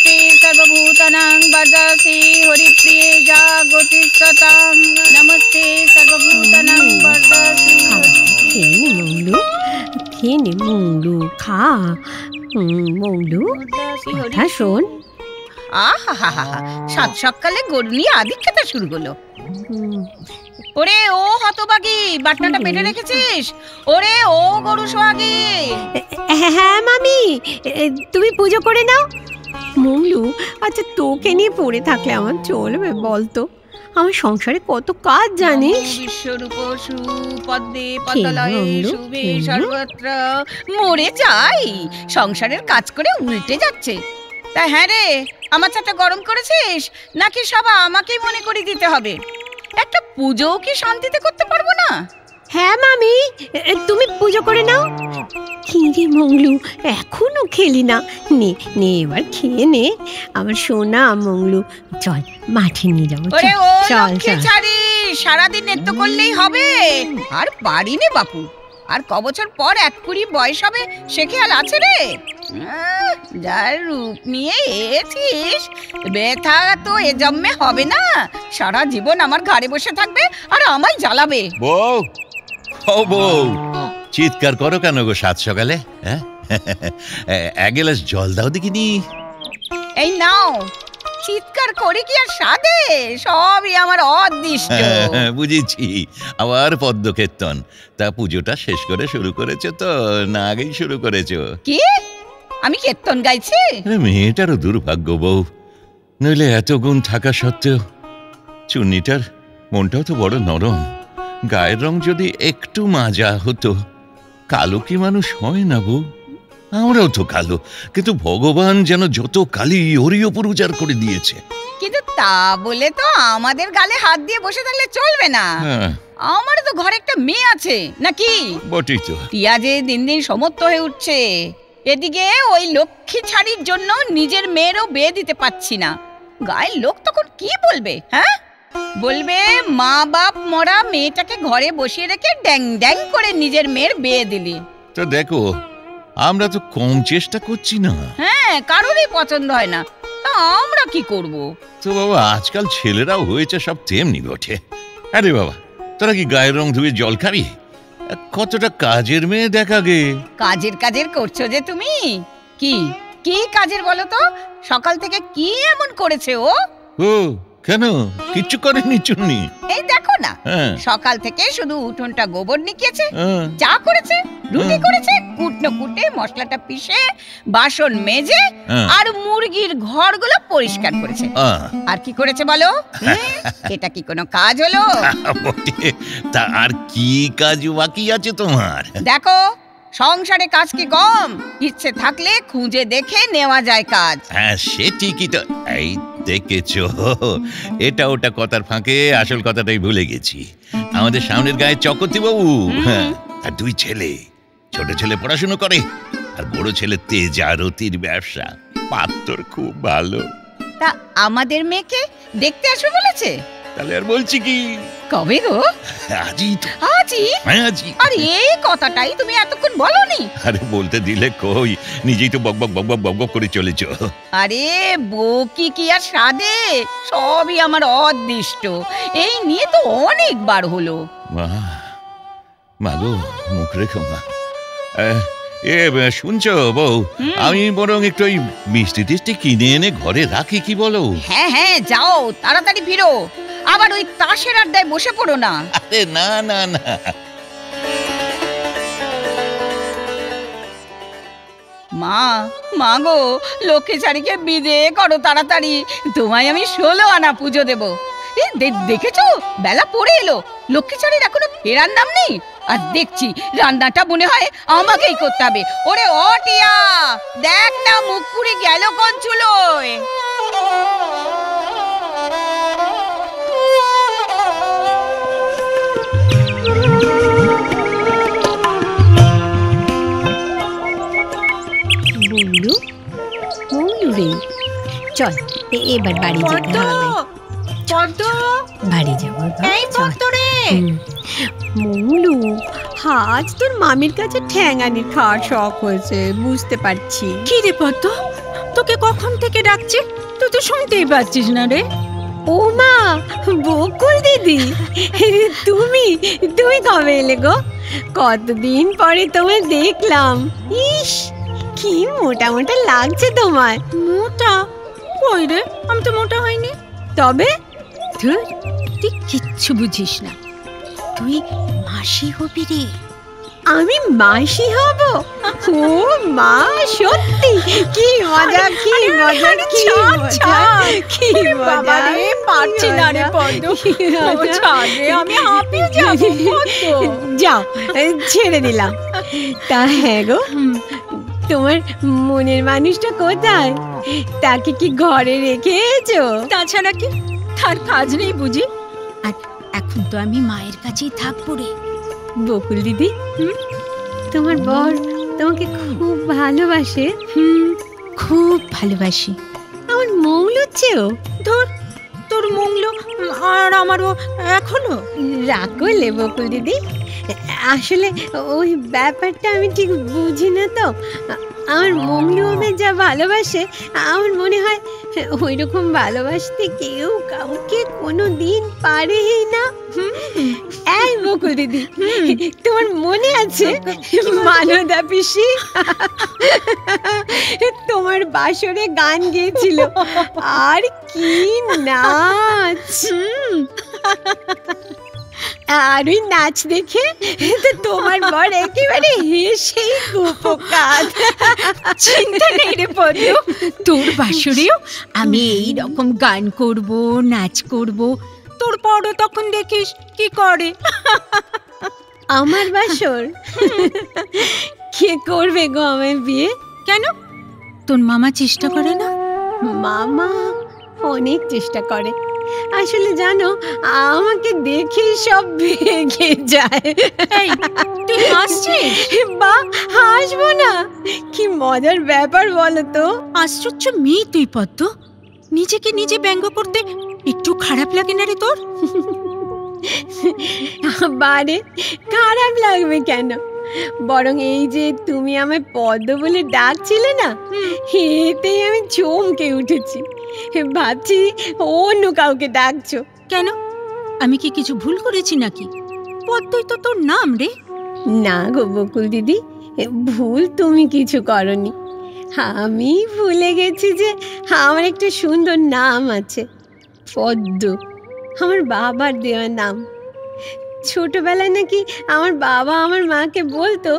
नमस्ते सर्वभूतानां वरदासि हरिप्रिये जागतिस्ततां नमस्ते सर्वभूतानां वरदासि। খেয়ে মংলু খা মংলু কথা শোন। আহা সাত সকালে গরু নিয়ে আদি খেতে শুরু করলো। ওরে ও হতভাগী, বাটনাটা পেটে রেখেছিস? ওরে ও গরু সোহাগী। হ্যাঁ মামি, তুমি পুজো করে নাও। মংলু, আচ্ছা তোকে নিয়ে পড়ে থাকলে আমার চলবে বলতো? আমার সংসারে কত কাজ জানিস। বিশ্বরূপ সুপদ্মে পদ্মলয়ে শুভে সর্বত্র। মরে যাই, সংসারের কাজ করে উল্টে যাচ্ছে। তা হ্যাঁ রে, আমার চাটা গরম করেছিস নাকি সব আমাকেই মনে করে দিতে হবে? একটা পুজো কি শান্তিতে করতে পারবো না? হ্যাঁ মামি, তুমি পুজো করে নাও। কি রে মংলু, এখনো খেলি না? নে নে এবার খেয়ে নে আমার সোনা মংলু। চল মাঠে নিয়ে যাবো। চল ছাড়ি, সারাদিন নৃত্য করলেই হবে? আর পারি নে বাপু, আর ক বছর পর 1 বয়স হবে সে খেয়াল আছে রে? যার রূপ নিয়ে এসেছিস, ব্যথা তো এ জন্মে হবে না, সারা জীবন আমার ঘরে বসে থাকবে আর আমায় জ্বালাবে। বউ, ও বউ, চিৎকার করো কেন গো সাত সকালে? হ্যাঁ, এক গ্লাস জল দাও দেখিনি। এই নাও। চিৎকার করি কি আর সাধে? সবই আমার অদৃষ্ট। বুঝেছি, আবার পদ্মকীর্তন। তা পুজোটা শেষ করে শুরু করেছো তো না আগেই শুরু করেছো? কি আমি কীর্তন গাইছি? মেয়েটারও দুর্ভাগ্য বউ, নইলে এত গুণ থাকা সত্ত্বেও চুন্নিটার মনটাও তো বড় নরম। গায়ের রং যদি একটু মাজা হতো। কালো কি মানুষ হয় না বউ? আমরাও তো কালো, কিন্তু ভগবান যেন যত কালি ওরই ওপর উজাড় করে দিয়েছে। কিন্তু তা বলে তো আমাদের গালে হাত দিয়ে বসে থাকলে চলবে না। আমার তো ঘরে একটা মেয়ে আছে নাকি? বটেই তো। টিয়া যে দিন দিন সমর্থ হয়ে উঠছে, এদিকে ওই লক্ষ্মী ছাড়ির জন্য নিজের মেয়েরও বিয়ে দিতে পাচ্ছি না। গায়ের লোক তখন কি বলবে? হ্যাঁ, বলবে মা বাপ মরা মেয়েটাকে ঘরে বসিয়ে রেখে ড্যাং ড্যাং করে নিজের মেয়ের বিয়ে দিলি। তো দেখো, আমরা তো কম চেষ্টা করছি না। হ্যাঁ, কারোরই পছন্দ হয় না, তা আমরা কি করব? তো বাবা, আজকাল ছেলেরাও হয়েছে সব তেমনি বটে। আরে বাবা, তোরা কি গায়ের রং ধুয়ে জল খাবি? কতটা কাজের মেয়ে দেখা গে। কাজের করছো যে তুমি? কি কি কাজের বলো তো? সকাল থেকে কি এমন করেছে ও? কেন, কিচ্ছু করেনি চুন্নি? এই দেখো না, সকাল থেকে শুধু উঠোনটা গোবর নিকিয়েছে, চা করেছে, রুটি করেছে, কুটনো কুটে মশলাটা পিষে বাসন মেজে আর মুরগির ঘরগুলো পরিষ্কার করেছে। আর কি করেছে বলো? এটা কি কোনো কাজ হলো? তা আর কি কাজ বাকি আছে তোমার? দেখো, সংসারে কাজ কি কম? ইচ্ছে থাকলে খুঁজে দেখে নেওয়া যায় কাজ। হ্যাঁ, সে ঠিকই তো। এই দেখেছো, এটা ওটা কথার ফাঁকে আসল কথাটাই ভুলে গেছি। আমাদের সামনের গায়ে চকতি বাবু, আর 2 ছেলে। ছোট ছেলে পড়াশুনো করে, আর বড় ছেলে তেজারতির ব্যবসা। পাত্তর খুব ভালো। তা আমাদের মেয়েকে দেখতে আসবে বলেছে? তাহলে আর বলছি কি? কবে গো? আজই তো। আজই? আর এই কথাটাই তুমি এতক্ষণ বলনি? আরে বলতে দিলে কই, নিজেই তো বকবক বকবক বকবক করে চলেছ। আরে বকি কি আর সাধে, সবই আমার অদৃষ্ট। এই নিয়ে তো অনেকবার হলো। মা গো, মুখ রেখো মা। শুনছো বউ, আমি বরং একটু ওই মিষ্টি টিষ্টি কিনে এনে ঘরে রাখি, কি বলো? হ্যাঁ, যাও তাড়াতাড়ি ফিরো, আবার ওই তাসের আড্ডায় বসে পড়ো না। আরে না না না। মা গো, লক্ষ্মী ছাড়িকে বিদে করো তাড়াতাড়ি, তোমায় আমি 16 আনা পুজো দেব। দেখেছো, বেলা পড়ে এলো, লক্ষ্মী ছাড়ির এখনো ফেরার নাম নেই। আর দেখছি রান্নাটা মনে হয় আমাকেই করতে হবে। ওরে ও টিয়া, দেখ না মুখ পুড়ে গেল কোন চুলোয়। চল এবার বাড়ি যেতে হবে। বাড়ি যাবো। মৌলু, আজ তোর মামির কাছে ঠ্যাঙানি খাওয়ার শখ হয়েছে, বুঝতে পারছি। কি রে পদ্ম, তোকে কখন থেকে ডাকছে, তুই তো শুনতেই পাচ্ছিস না রে। ও মা, বকুল দিদি, তুমি তুমি কবে এলে গো? কতদিন পরে তোমায় দেখলাম। ইস, কি মোটা মোটা লাগছে তোমায়। মোটা? কই রে, আমি তো মোটা হইনি। তবে ধুর, তুই কিচ্ছু বুঝিস না। তুই মাসি হবি রে। আমি মাসি হব? ও মা, সত্যি কি মজা, কি মজা, কি মজা, কি বাবা মজা। রে, পারছি না রে পদ্ম। ও ছাড় রে, আমি হাঁপিয়ে যাব পদ্ম। যাও, ছেড়ে দিলাম। তা হ্যাঁ গো, তোমার মনের মানুষটা কোথায়? তাকে কি ঘরে রেখে এসো? তাছাড়া কি, তার কাজ নেই বুঝি? আর এখন তো আমি মায়ের কাছেই থাকবো রে। বকুল দিদি, তোমার বর তোমাকে খুব ভালোবাসে? খুব ভালোবাসি। আমার মৌলুর চেয়েও? ধর, তোর মংলো আর আমারও এক হলো। রাগ করলে বকুল দিদি? আসলে ওই ব্যাপারটা আমি ঠিক বুঝি না তো। আমার মংলু আমায় যা ভালোবাসে, আমার মনে হয় ওই রকম ভালোবাসতে কেউ কাউকে কোনো দিন পারেই না। এই বকুল দিদি, তোমার মনে আছে মানদা পিসি তোমার বাসরে গান গেয়েছিল? আর কি নাচ! আর ওই নাচ দেখে তো তোমার বর একেবারে হেসেই কুপোকাত। চিন্তা নেই রে পদ্ম, তোর বাসরেও আমি এই রকম গান করব, নাচ করব। তোর বড় তখন দেখিস কি করে। আমার বাসর? কে করবে গো আমার বিয়ে? কেন, তোর মামা চেষ্টা করে না? মামা অনেক চেষ্টা করে। আসলে জানো, আমাকে দেখেই সব ভেঙে যায়। এই, তুই হাসছিস? বা, হাসবো না? কি মজার ব্যাপার বলো তো। আশ্চর্য মেয়ে তুই পদ্ম। নিজেকে নিজে ব্যঙ্গ করতে একটু খারাপ লাগে না রে তোর? বারে, খারাপ লাগবে কেন? বরং এই যে তুমি আমায় পদ্ম বলে ডাকছিলে না, এতেই আমি চমকে উঠেছি। ভাবছি অন্য কাউকে ডাকছো। কেন, আমি কি কিছু ভুল করেছি নাকি? পদ্মই তো তোর নাম রে। না গো বকুল দিদি, ভুল তুমি কিছু করনি। আমি ভুলে গেছি যে আমার একটা সুন্দর নাম আছে, পদ্ম। আমার বাবার দেওয়া নাম। ছোটবেলায় নাকি আমার বাবা আমার মাকে বলতো,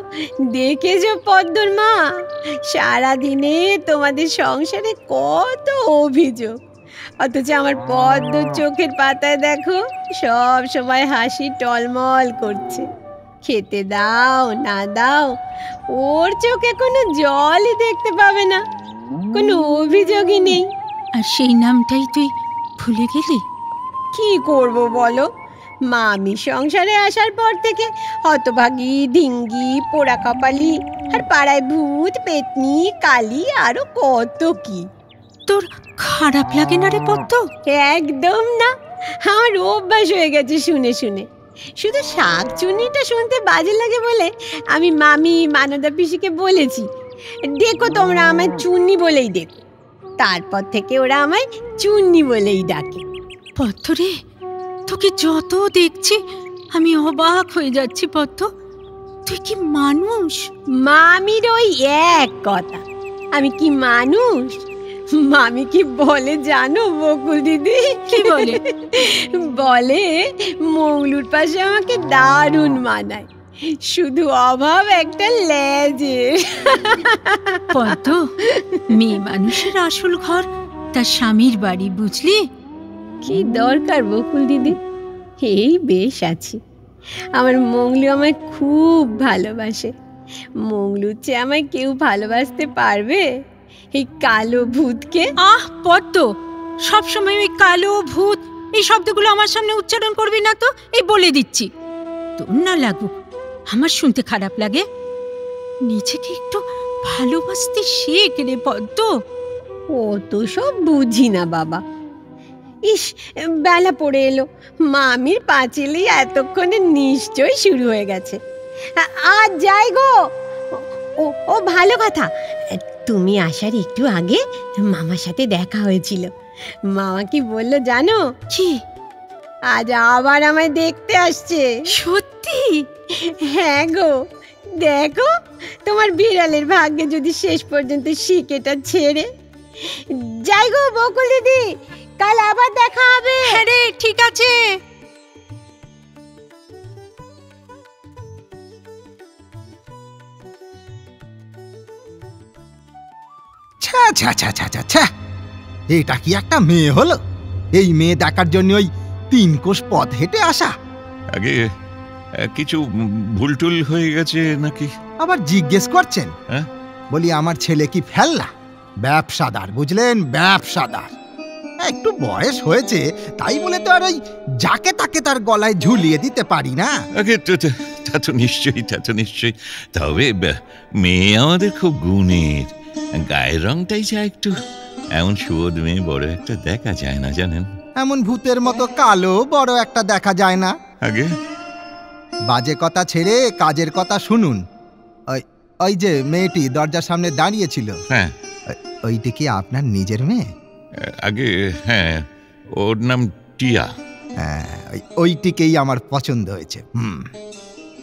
দেখেছো পদ্মর মা, সারাদিনে তোমাদের সংসারে কত অভিযোগ, অথচ আমার পদ্ম চোখের পাতায় দেখো সব সময় হাসি টলমল করছে। খেতে দাও না দাও, ওর চোখে কোনো জলই দেখতে পাবে না, কোনো অভিযোগই নেই। আর সেই নামটাই তুই ভুলে গেলি? কি করব বলো, মামি সংসারে আসার পর থেকে হতভাগী, ধিঙ্গি, পোড়া কপালি, আর পাড়ায় ভূত, পেতনি, কালী, আরো কত কি। তোর খারাপ লাগে না রে পদ্ম? একদম না, আমার অভ্যাস হয়ে গেছে শুনে শুনে। শুধু শাক চুন্নিটা শুনতে বাজে লাগে বলে আমি মামি, মানদা পিসিকে বলেছি, দেখো তোমরা আমায় চুন্নি বলেই দেখো। তারপর থেকে ওরা আমায় চুন্নি বলেই ডাকে। পদ্ম রে, তোকে যত দেখছি আমি অবাক হয়ে যাচ্ছি পদ্ম। তুই কি মানুষ? মামির ওই এক কথা, আমি কি মানুষ? মামি কি বলে জানো বকুল দিদি? কি বলে? বলে মৌলুর পাশে আমাকে দারুণ মানায়, শুধু অভাব একটা লেজের। পদ্ম, মেয়ে মানুষের আসল ঘর তার স্বামীর বাড়ি, বুঝলি? কি দরকার বকুল দিদি, এই বেশ আছি। আমার মংলু আমায় খুব ভালোবাসে। মংলুর চেয়ে আমায় কেউ ভালোবাসতে পারবে এই কালো ভূতকে? আহ পদ্ম, সবসময় ওই কালো ভূত এই শব্দগুলো আমার সামনে উচ্চারণ করবি না তো, এই বলে দিচ্ছি। তোর না লাগুক, আমার শুনতে খারাপ লাগে। নিজেকে একটু ভালোবাসতে শেখ রে পদ্ম। ও তো সব বুঝি না বাবা। ইস, বেলা পড়ে এলো, মামির পাঁচিলেই এতক্ষণে নিশ্চয়ই শুরু হয়ে গেছে। আজ যাই গো। ও ও ভালো কথা, তুমি আসার একটু আগে মামার সাথে দেখা হয়েছিল। মামা কি বললো জানো? কি? আজ আবার আমায় দেখতে আসছে। সত্যি? হ্যাঁ গো, দেখো তোমার বিড়ালের ভাগ্যে যদি শেষ পর্যন্ত শিকেটা ছেড়ে। যাই গো বকুল দিদি, কাল আবার দেখা হবে। হ্যাঁ রে, ঠিক আছে। ছ্যা ছ্যা ছ্যা ছ্যা ছ্যা ছ্যা, এটা কি একটা মেয়ে হলো? এই মেয়ে দেখার জন্য ওই 3 কোষ পথ হেঁটে আসা। আগে কিছু ভুলটুল হয়ে গেছে নাকি? আবার জিজ্ঞেস করছেন? হ্যাঁ? বলি আমার ছেলে কি ফেললা? ব্যবসাদার, বুঝলেন, ব্যবসাদার। একটু বয়স হয়েছে তাই বলে তো আর ওই যাকে তাকে তার গলায় ঝুলিয়ে দিতে পারি না। আগে তা তো নিশ্চয়ই, তা তো নিশ্চয়ই। তবে মেয়ে আমাদের খুব গুণের, গায়ের রংটাই যা একটু। এমন সুবোধ মেয়ে বড় একটা দেখা যায় না, জানেন? এমন ভূতের মতো কালো বড় একটা দেখা যায় না। আগে বাজে কথা ছেড়ে কাজের কথা শুনুন। ওই যে মেয়েটি দরজার সামনে দাঁড়িয়েছিল, হ্যাঁ, ওইটি কি আপনার নিজের মেয়ে? আগে হ্যাঁ, ওর নাম টিয়া। হ্যাঁ, ওইটিকেই আমার পছন্দ হয়েছে।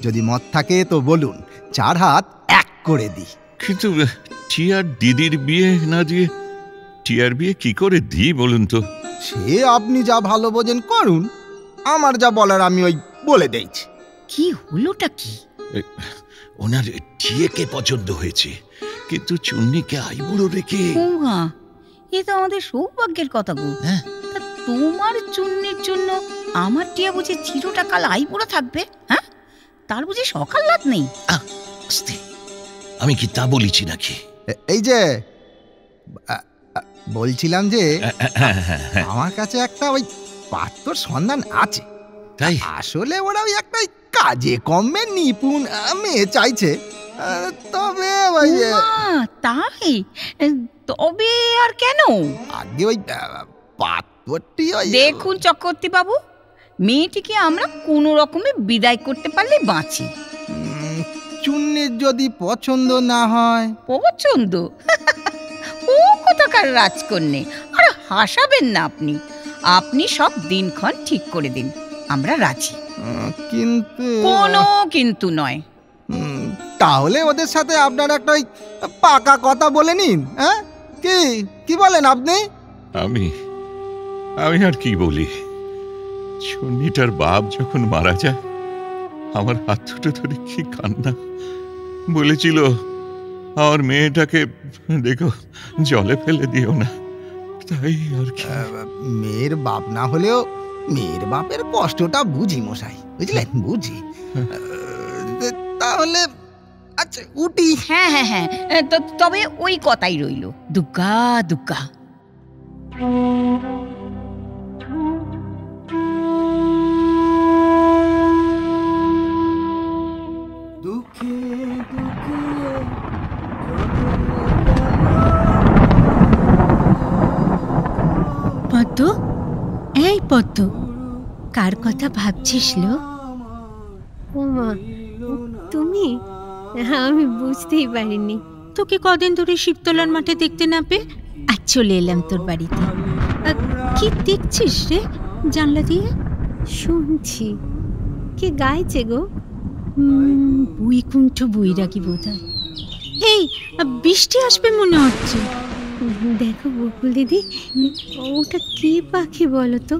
যদি মত থাকে তো বলুন, 4 হাত 1 করে দিই। কিন্তু টিয়ার দিদির বিয়ে না দিয়ে টিয়ার বিয়ে কি করে দিই বলুন তো? সে আপনি যা ভালো বোঝেন করুন, আমার যা বলার আমি ওই বলে দিয়েছি। কি হলোটা কি? ওনার টিয়াকে পছন্দ হয়েছে, কিন্তু চুন্নিকে আইবুড়ো রেখে। ওমা, এ তো আমাদের সৌভাগ্যের কথা গো। হ্যাঁ। তা তোমার চুন্নির জন্য আমার টিয়া বুঝি চিরটা কাল আইবুড়ো থাকবে? হ্যাঁ, তার বুঝি সকাল রাত নেই? আমি কি তা বলেছি নাকি? এই যে বলছিলাম যে আমার কাছে একটা ওই পাত্রর সন্ধান আছে। তাই? আসলে ওরা ওই একটা কাজে কমে নিপুণ মেয়ে চাইছে। তবে ওই তাই? তবে আর কেন? আগে ওই পাত্রটি ওই দেখুন চক্রবর্তী বাবু, মেয়েটিকে আমরা কোনো রকমে বিদায় করতে পারলে বাঁচি। চুন্নির যদি পছন্দ না হয়? পছন্দ? ও কোথাকার রাজকন্যে, আর হাসাবেন না আপনি। আপনি সব দিনক্ষণ ঠিক করে দিন, আমরা রাজি। কিন্তু কোনো কিন্তু নয়। তাহলে ওদের সাথে আপনার একটা ওই পাকা কথা বলে নিন। হ্যাঁ, কি বলেন আপনি? আমি আর কি বলি? চুন্নিটার বাপ যখন মারা যায়, আমার হাত দুটো ধরে কি কান্না। বলেছিল আমার মেয়েটাকে দেখো জলে ফেলে দিও না। তাই আর কি। মেয়ের বাপ না হলেও মেয়ের বাপের কষ্টটা বুঝি মশাই, বুঝলেন, বুঝি। তাহলে আচ্ছা উঠি। হ্যাঁ হ্যাঁ হ্যাঁ, তবে ওই কথাই রইল, দুগ্গা দুগ্গা। পদ্ম, এই পদ্ম, কার কথা ভাবছিস লো? ওমা, তুমি? আমি বুঝতেই পারিনি। তোকে কদিন ধরে শিবতলার মাঠে দেখতে না পেয়ে আজ চলে এলাম তোর বাড়িতে। কি দেখছিস রে জানলা দিয়ে? শুনছি। কে গাইছে গো? বৈকুণ্ঠ বৈরাগী বোধহয়। এই বৃষ্টি আসবে মনে হচ্ছে। দেখো বকুল দিদি, ওটা কি পাখি বলো তো?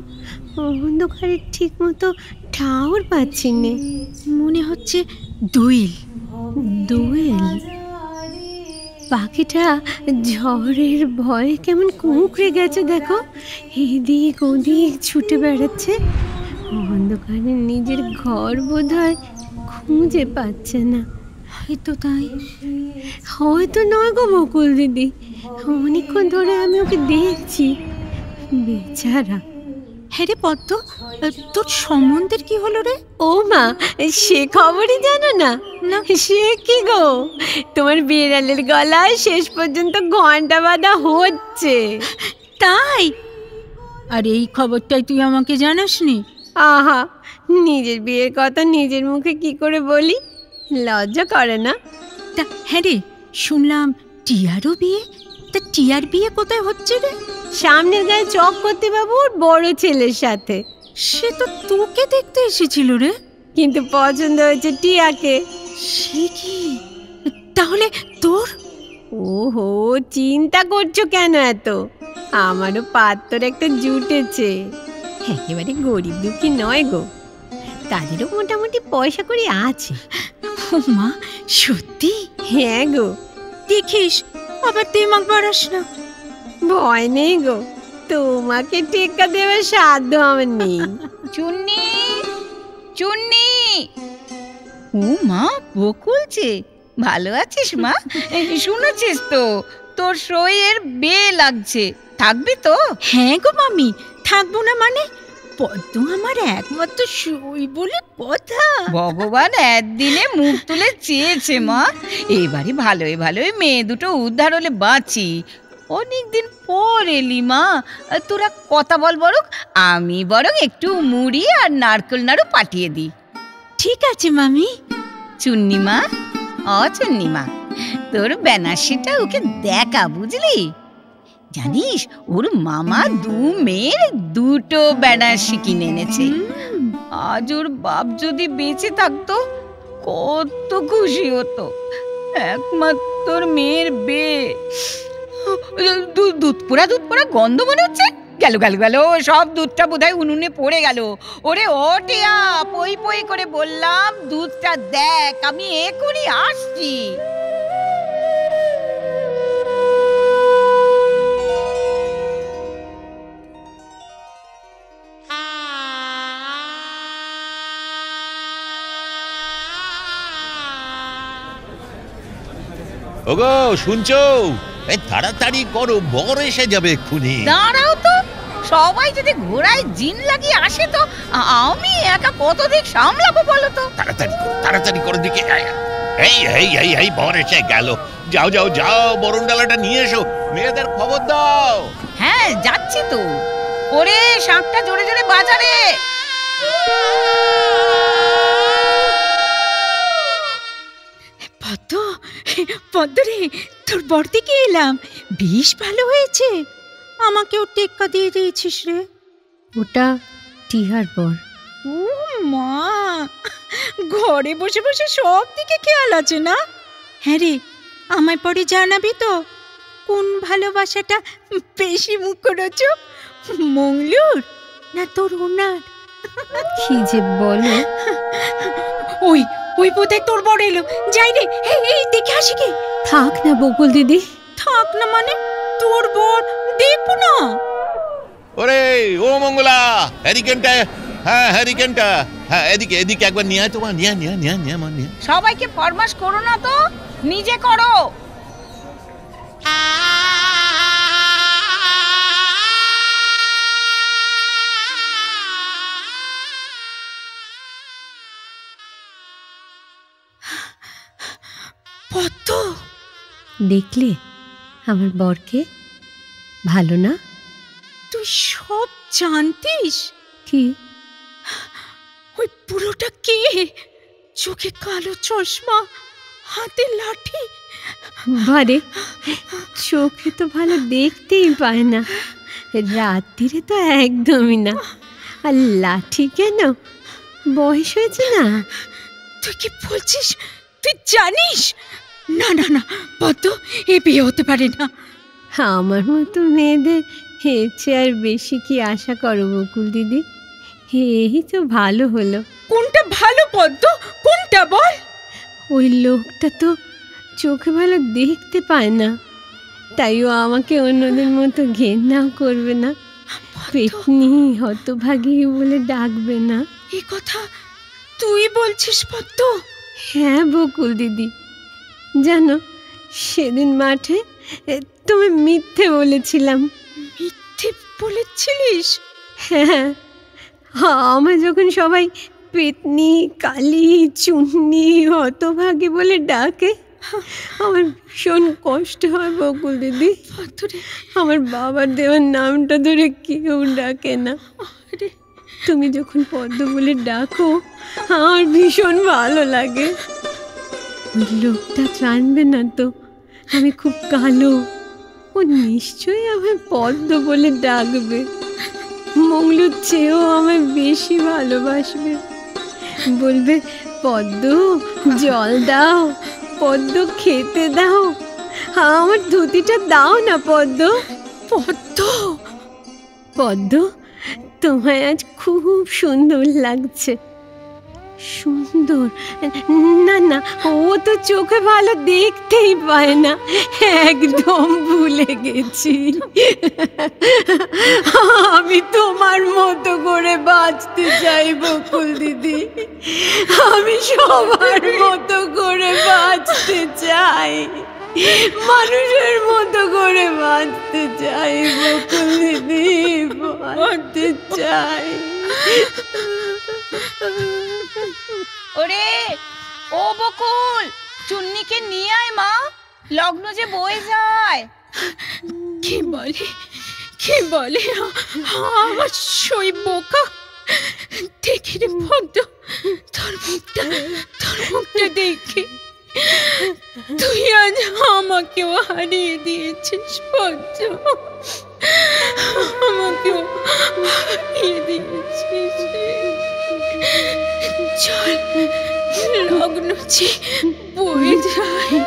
অন্ধকারে ঠিক মতো ঠাউর পাচ্ছি নে। মনে হচ্ছে দোয়েল। দোয়েল? পাখিটা ঝড়ের ভয়ে কেমন কুঁকড়ে গেছে দেখো, এদিক ওদিক ছুটে বেড়াচ্ছে। অন্ধকারে নিজের ঘর বোধহয় খুঁজে পাচ্ছে না। হয়তো তাই। হয়তো নয় গো বকুল দিদি, অনেকক্ষণ ধরে আমি ওকে দেখছি, বেচারা। হ্যাঁ রে পদ্ম, তোর সম্বন্ধের কি হলো রে? ও মা, সে খবরই জানো না? না, সে কি গো, তোমার বিড়ালের গলায় শেষ পর্যন্ত ঘন্টা বাঁধা হচ্ছে। তাই? আর এই খবরটাই তুই আমাকে জানাসনি? আহা, নিজের বিয়ের কথা নিজের মুখে কি করে বলি, লজ্জা করে না? তা হ্যাঁ রে, শুনলাম টিয়ারও বিয়ে? তা টিয়ার বিয়ে কোথায় হচ্ছে রে? সামনের গায়ে চক্রবর্তী বাবুর বড় ছেলের সাথে। সে তো তোকে দেখতে এসেছিল রে। কিন্তু পছন্দ হয়েছে টিয়াকে। সে কি? তাহলে তোর? ওহো, চিন্তা করছো কেন এত? আমারও পাত্র একটা জুটেছে। একেবারে গরিব দুঃখী নয় গো, তাদেরও মোটামুটি পয়সা করি আছে। ও মা, সত্যি? হ্যাঁ গো। দেখিস আবার দিমাগ বাড়াস না। ভয় নেই গো, তোমাকে টেক্কা দেওয়ার সাধ্য আমার নেই। চুন্নি, চুন্নি। ও মা, বকুলছে। ভালো আছিস মা? শুনেছিস তো তোর সইয়ের বিয়ে লাগছে, থাকবি তো? হ্যাঁ গো মামি, থাকবো না মানে? পদ্ম আমার একমাত্র সই বলে কথা। ভগবান একদিনে মুখ তুলে চেয়েছে মা। এবারে ভালোই ভালোই মেয়ে দুটো উদ্ধার হলে বাঁচি। অনেকদিন পর এলি মা, তোরা কথা বল বরং, আমি বরং একটু মুড়ি আর নারকেল নাড়ু পাঠিয়ে দিই। ঠিক আছে মামি। চুন্নি মা, চুন্নি মা, তোর বেনারসিটা ওকে দেখা, বুঝলি? জানিস ওর মামা দু মেয়ের দুটো বেনারসি কিনে এনেছে। আজ ওর বাপ যদি বেঁচে থাকতো কত খুশি হতো। একমাত্র মেয়ের বিয়ে। দুধ পোড়া গন্ধ মনে হচ্ছে। গেল গেল গেল, সব দুধটা বোধহয় উনুনে পড়ে গেল। ওরে ও টিয়া, পই পই করে বললাম দুধটা দেখ, আমি এখনই আসছি। ওগো, শুনছো? এই তাড়াতাড়ি করো, বর এসে যাবে এক্ষুনি। দাঁড়াও তো, সবাই যদি ঘোড়ায় জিন লাগিয়ে আসে তো আমি একা কতদিন সামলাবো বলো তো? তাড়াতাড়ি করো দিকে। এই এই এই এই বর এসে গেল। যাও যাও যাও, বরণ ডালাটা নিয়ে এসো, মেয়েদের খবর দাও। হ্যাঁ, যাচ্ছি তো। ওরে শাঁখটা জোরে জোরে বাজারে। পদ্ম রে, তোর বর দিকে এলাম। বেশ ভালো হয়েছে, আমাকেও টেক্কা দিয়ে দিয়েছিস রে। ওটা টিহার বর। ও মা, ঘরে বসে বসে সব দিকে খেয়াল আছে না? হ্যাঁ রে, আমায় পরে জানাবি তো কোন ভালোবাসাটা বেশি মুখরোচক, মঙ্গলুর না তোর ওনার? কি যে বলো। ওই ওই বোধহয় তোর বর এলো। যাই রে, এই দেখে আসি কি। থাক না বকুল দিদি। থাক না মানে? তোর বর দেখবো না? ওরে ও মঙ্গলা, হ্যারিকেনটা, হ্যাঁ হ্যারিকেনটা, হ্যাঁ এদিকে এদিকে একবার নিয়ে আয়। তোমার নিয়ে নিয়ে। সবাইকে ফরমাস করো না তো, নিজে করো। পদ্ম, দেখলে আমার বরকে? ভালো না? তুই সব জানতিস? কি? ওই পুরোটা কে? চোখে কালো চশমা, হাতে লাঠি। বারে, চোখে তো ভালো দেখতেই পায় না, রাত্রিরে তো একদমই না। আর লাঠি কেন? বয়স হয়েছে না? তুই কি বলছিস? তুই জানিস? না না না পদ্ম, এ বিয়ে হতে পারে না। আমার মতো মেয়েদের এর চেয়ে আর বেশি কি আশা করো বকুল দিদি? এই তো ভালো হলো। কোনটা ভালো পদ্ম, কোনটা বল? ওই লোকটা তো চোখে ভালো দেখতে পায় না, তাইও আমাকে অন্যদের মতো ঘেন্নাও করবে না, পেটনি হতভাগী বলে ডাকবে না। এই কথা তুই বলছিস পদ্ম? হ্যাঁ বকুল দিদি, জানো সেদিন মাঠে তুমি মিথ্যে বলেছিলাম। মিথ্যে বলেছিলিস? হ্যাঁ, আমার যখন সবাই পেতনি, কালি, চুন্নি, হতভাগী বলে ডাকে আমার ভীষণ কষ্ট হয় বকুল দিদি। আমার বাবার দেওয়ার নামটা ধরে কেউ ডাকে না। তুমি যখন পদ্ম বলে ডাকো আমার ভীষণ ভালো লাগে। ওই লোকটা জানবে না তো আমি খুব কালো, ও নিশ্চয়ই আমায় পদ্ম বলে ডাকবে। মঙ্গলুর চেয়েও আমায় বেশি ভালোবাসবে, বলবে পদ্ম জল দাও, পদ্ম খেতে দাও, আমার ধুতিটা দাও না পদ্ম। পদ্ম, পদ্ম, তোমায় আজ খুব সুন্দর লাগছে। সুন্দর? না না, ও তো চোখে ভালো দেখতেই পায় না, একদম ভুলে গেছি। আমি তোমার মতো করে বাঁচতে চাই বকুল দিদি, আমি সবার মতো করে বাঁচতে চাই, মানুষের মতো করে বাঁচতে চাই বকুল দিদি, বাঁচতে চাই। ওরে ও বকুল, চুন্নিকে নিয়ে আয় মা, লগ্ন যে বয়ে যায়। কি বলে আমার সই বোকা। দেখি রে পদ্ম, তোর মুখটা দেখি। তুই আজ আমাকেও হারিয়ে দিয়েছিস পদ্ম, আমাকেও হারিয়ে দিয়েছিস। চল লগ্ন যে বয়ে যায়।